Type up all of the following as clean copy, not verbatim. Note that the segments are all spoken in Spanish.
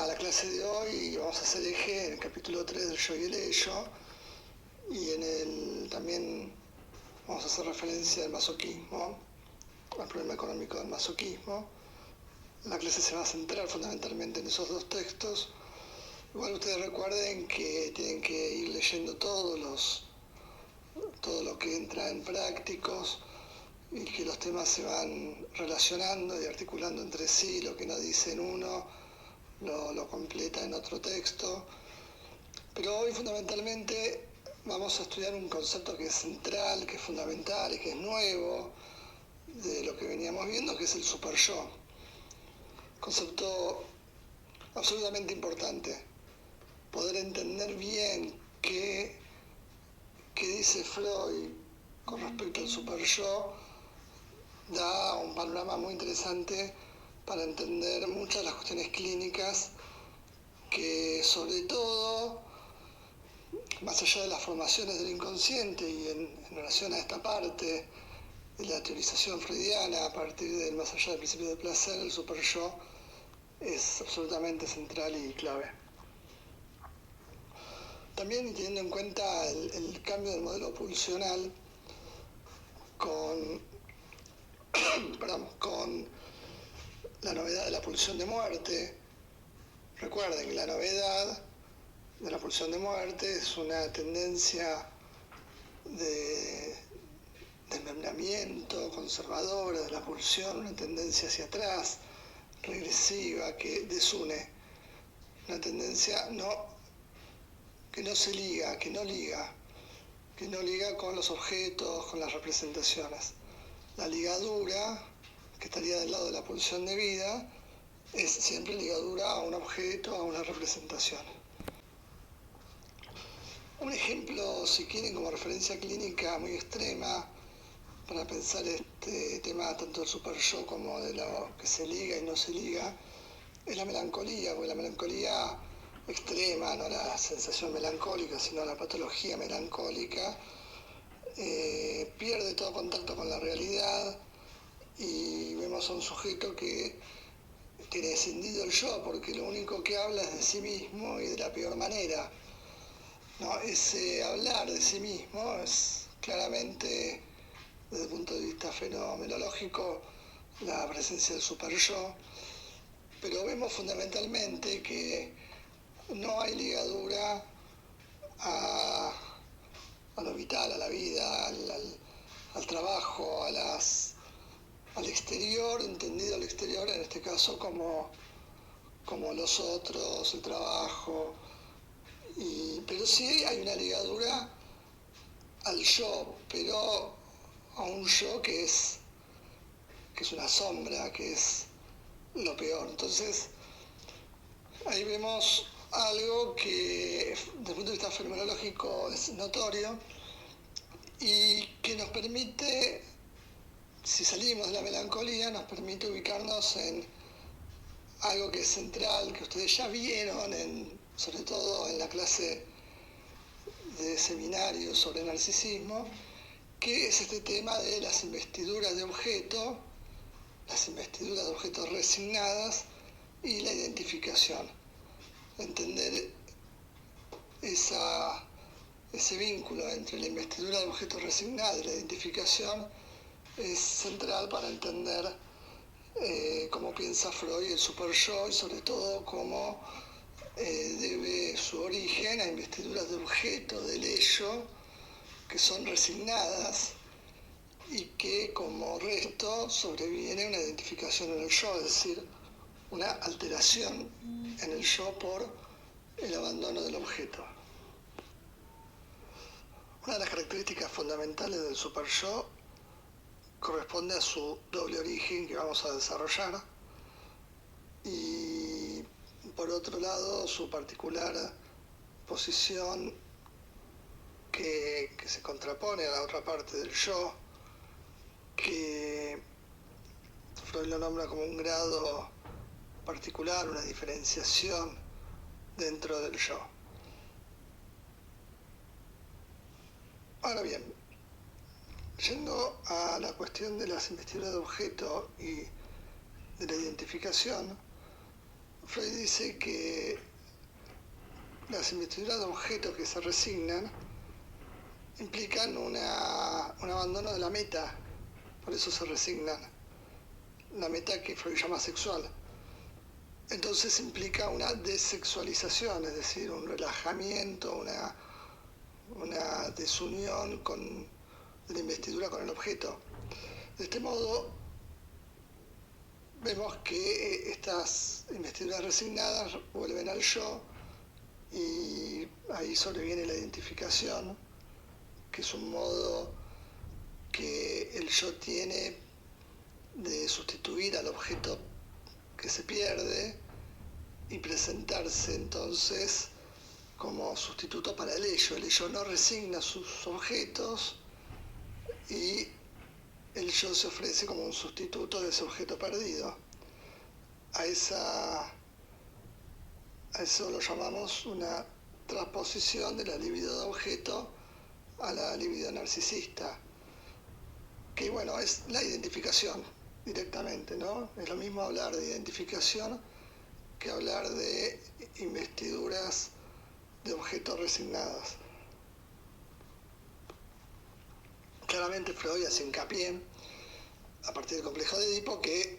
la clase de hoy vamos a hacer eje en el capítulo 3 del yo y el ello, y también vamos a hacer referencia al masoquismo, al problema económico del masoquismo. La clase se va a centrar fundamentalmente en esos dos textos. Igual ustedes recuerden que tienen que ir leyendo todo lo que entra en prácticos y que los temas se van relacionando y articulando entre sí. Lo que no dice en uno lo completa en otro texto. Pero hoy fundamentalmente vamos a estudiar un concepto que es central, que es fundamental y que es nuevo de lo que veníamos viendo, que es el superyo. Concepto absolutamente importante. Poder entender bien qué dice Freud con respecto al superyo da un panorama muy interesante para entender muchas de las cuestiones clínicas que, sobre todo, más allá de las formaciones del inconsciente y en relación a esta parte de la teorización freudiana, a partir del más allá del principio del placer, el superyo es absolutamente central y clave. También teniendo en cuenta el cambio del modelo pulsional con la novedad de la pulsión de muerte. Recuerden que la novedad de la pulsión de muerte es una tendencia de desmembramiento conservadora de la pulsión, una tendencia hacia atrás, regresiva, que desune, una tendencia que no liga con los objetos, con las representaciones. La ligadura, que estaría del lado de la pulsión de vida, es siempre ligadura a un objeto, a una representación. Un ejemplo, si quieren, como referencia clínica muy extrema para pensar este tema tanto del superyo como de lo que se liga y no se liga, es la melancolía, porque la melancolía extrema, no la sensación melancólica, sino la patología melancólica, pierde todo contacto con la realidad y vemos a un sujeto que tiene descendido el yo, porque lo único que habla es de sí mismo y de la peor manera. No, ese hablar de sí mismo es claramente, desde el punto de vista fenomenológico, la presencia del superyo, pero vemos fundamentalmente que no hay ligadura a lo vital, a la vida, al trabajo, al exterior, entendido al exterior en este caso como los otros, el trabajo, pero sí hay una ligadura al yo, pero a un yo que es una sombra, que es lo peor. Entonces, ahí vemos algo que desde el punto de vista fenomenológico es notorio y que nos permite, si salimos de la melancolía, nos permite ubicarnos en algo que es central, que ustedes ya vieron, sobre todo en la clase de seminario sobre narcisismo, que es este tema de las investiduras de objetos resignadas y la identificación. Entender ese vínculo entre la investidura de objetos resignados y la identificación es central para entender cómo piensa Freud el superyo y sobre todo cómo debe su origen a investiduras de objetos del ello que son resignadas y que como resto sobreviene una identificación en el yo, es decir, una alteración en el yo por el abandono del objeto. Una de las características fundamentales del superyo corresponde a su doble origen que vamos a desarrollar y por otro lado su particular posición que se contrapone a la otra parte del yo, que Freud lo nombra como un grado particular, una diferenciación dentro del yo. Ahora bien, yendo a la cuestión de las investiduras de objeto y de la identificación, Freud dice que las investiduras de objetos que se resignan implican un abandono de la meta, por eso se resignan. La meta que Freud llama sexual. Entonces implica una desexualización, es decir, un relajamiento, una desunión de la investidura con el objeto. De este modo, vemos que estas investiduras resignadas vuelven al yo y ahí sobreviene la identificación, que es un modo que el yo tiene de sustituir al objeto que se pierde y presentarse entonces como sustituto para el ello. El ello no resigna sus objetos y el yo se ofrece como un sustituto de ese objeto perdido. A eso lo llamamos una transposición de la libido de objeto a la libido narcisista, que bueno, es la identificación directamente, ¿no? Es lo mismo hablar de identificación que hablar de investiduras de objetos resignados. Claramente Freud hace hincapié, a partir del complejo de Edipo, que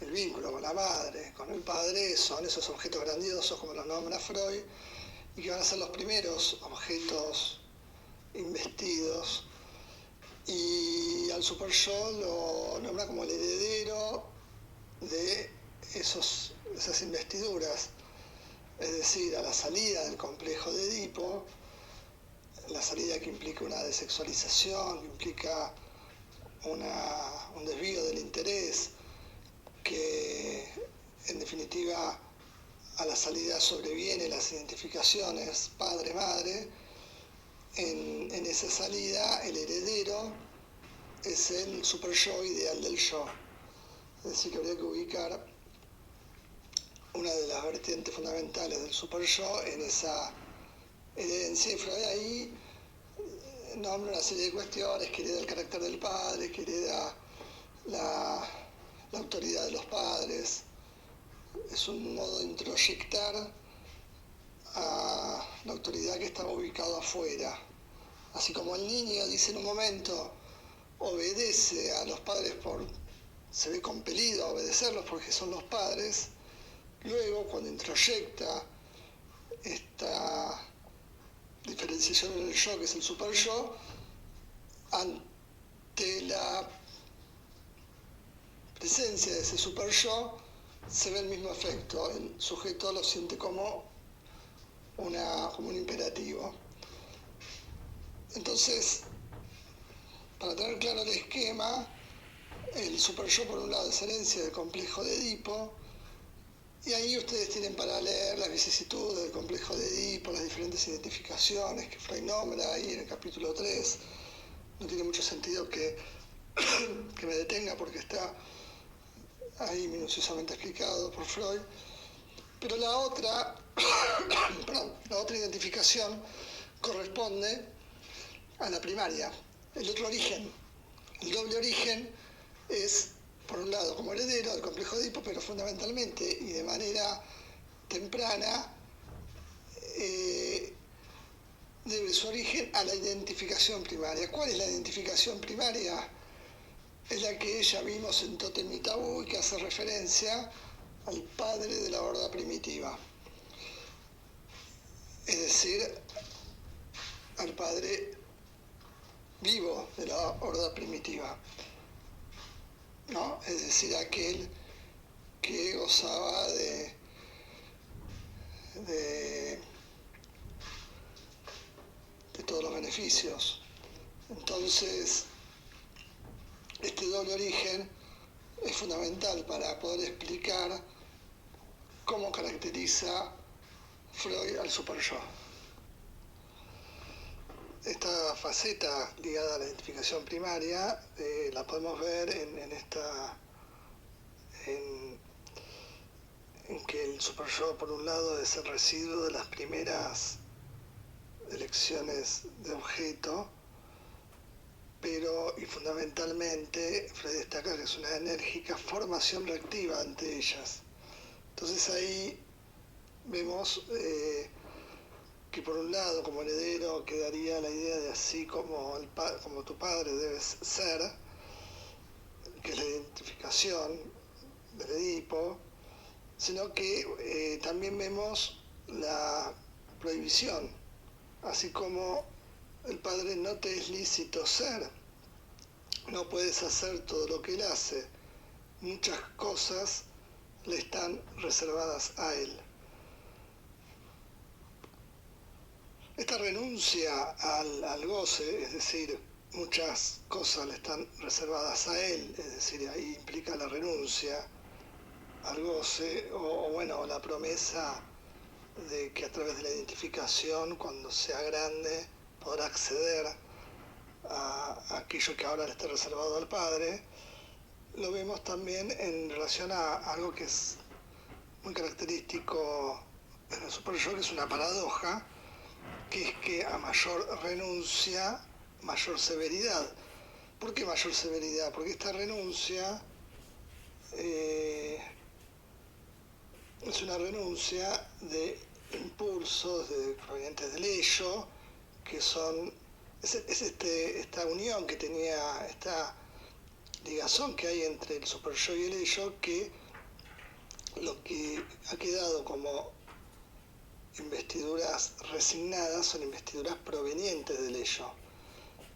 el vínculo con la madre, con el padre, son esos objetos grandiosos, como los nombra Freud, y que van a ser los primeros objetos investidos. Y al super-yo lo nombra como el heredero de esas investiduras, es decir, a la salida del complejo de Edipo, la salida que implica una desexualización, que implica un desvío del interés, que en definitiva a la salida sobrevienen las identificaciones padre-madre. En esa salida el heredero es el super-yo ideal del yo. Es decir, que habría que ubicar una de las vertientes fundamentales del super-yo en esa herencia. Y Freud ahí nombra una serie de cuestiones, que hereda el carácter del padre, que hereda la autoridad de los padres. Es un modo de introyectar a la autoridad que estaba ubicado afuera. Así como el niño dice en un momento, obedece a los padres se ve compelido a obedecerlos porque son los padres, luego cuando introyecta esta diferenciación en el yo, que es el super-yo, ante la presencia de ese super-yo se ve el mismo efecto. El sujeto lo siente como un imperativo. Entonces, para tener claro el esquema, el super-yo por un lado es herencia del complejo de Edipo, y ahí ustedes tienen para leer las vicisitudes del complejo de Edipo, las diferentes identificaciones que Freud nombra ahí en el capítulo 3. No tiene mucho sentido que me detenga porque está ahí minuciosamente explicado por Freud. Pero la otra identificación corresponde a la primaria, el otro origen. El doble origen es, por un lado, como heredero del complejo de Edipo, pero fundamentalmente y de manera temprana debe su origen a la identificación primaria. ¿Cuál es la identificación primaria? Es la que ya vimos en Tótem y Tabú y que hace referencia al padre de la horda primitiva. Es decir, al padre vivo de la horda primitiva, ¿no? Es decir, aquel que gozaba de todos los beneficios. Entonces, este doble origen es fundamental para poder explicar cómo caracteriza Freud al super-yo. Esta faceta ligada a la identificación primaria la podemos ver en que el super-yo, por un lado, es el residuo de las primeras elecciones de objeto, pero, y fundamentalmente, Freud destaca que es una enérgica formación reactiva ante ellas. Entonces ahí vemos que por un lado, como heredero, quedaría la idea de así como tu padre debes ser, que es la identificación del Edipo, sino que también vemos la prohibición, así como el padre no te es lícito ser, no puedes hacer todo lo que él hace, muchas cosas le están reservadas a él. Esta renuncia al goce, es decir, muchas cosas le están reservadas a él, es decir, ahí implica la renuncia al goce, o la promesa de que a través de la identificación, cuando sea grande, podrá acceder a aquello que ahora le está reservado al padre. Lo vemos también en relación a algo que es muy característico en el Super Yo, que es una paradoja, que es que a mayor renuncia, mayor severidad. ¿Por qué mayor severidad? Porque esta renuncia es una renuncia de impulsos provenientes del ello, que son, esta unión que tenía, esta ligazón que hay entre el super yo y el ello, que lo que ha quedado como investiduras resignadas son investiduras provenientes del ello.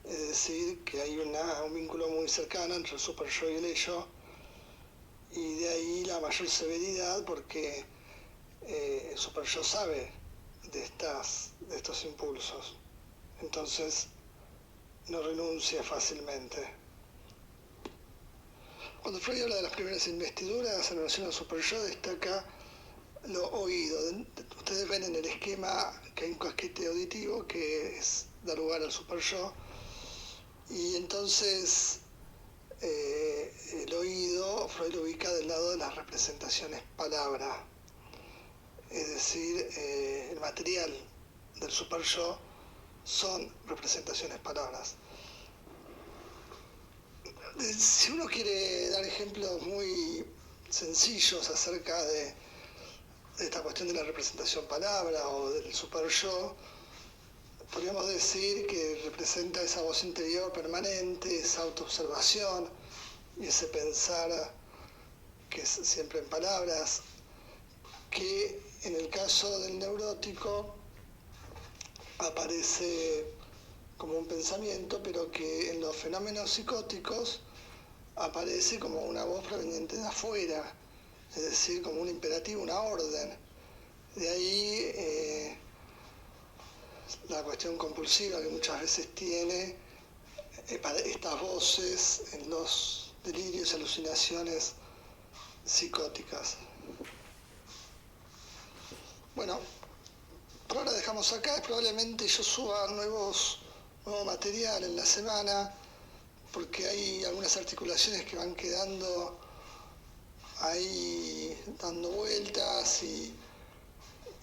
Es decir, que hay un vínculo muy cercano entre el super yo y el ello, y de ahí la mayor severidad, porque el super yo sabe de estos impulsos, entonces no renuncia fácilmente. Cuando Freud habla de las primeras investiduras en relación al super yo, destaca lo oído. Ustedes ven en el esquema que hay un casquete auditivo que da lugar al super yo, y entonces el oído Freud lo ubica del lado de las representaciones palabra, es decir, el material del super yo son representaciones palabras. Si uno quiere dar ejemplos muy sencillos acerca de esta cuestión de la representación palabra o del super yo, podríamos decir que representa esa voz interior permanente, esa autoobservación y ese pensar que es siempre en palabras, que en el caso del neurótico aparece como un pensamiento, pero que en los fenómenos psicóticos aparece como una voz proveniente de afuera, es decir, como un imperativo, una orden. De ahí la cuestión compulsiva que muchas veces tiene estas voces en los delirios y alucinaciones psicóticas. Bueno, por ahora dejamos acá. Probablemente yo suba nuevo material en la semana, porque hay algunas articulaciones que van quedando ahí dando vueltas, y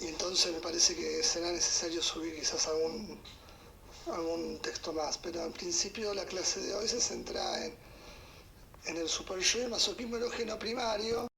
entonces me parece que será necesario subir quizás algún texto más, pero en principio la clase de hoy se centra en el super yo y el masoquismo erógeno primario,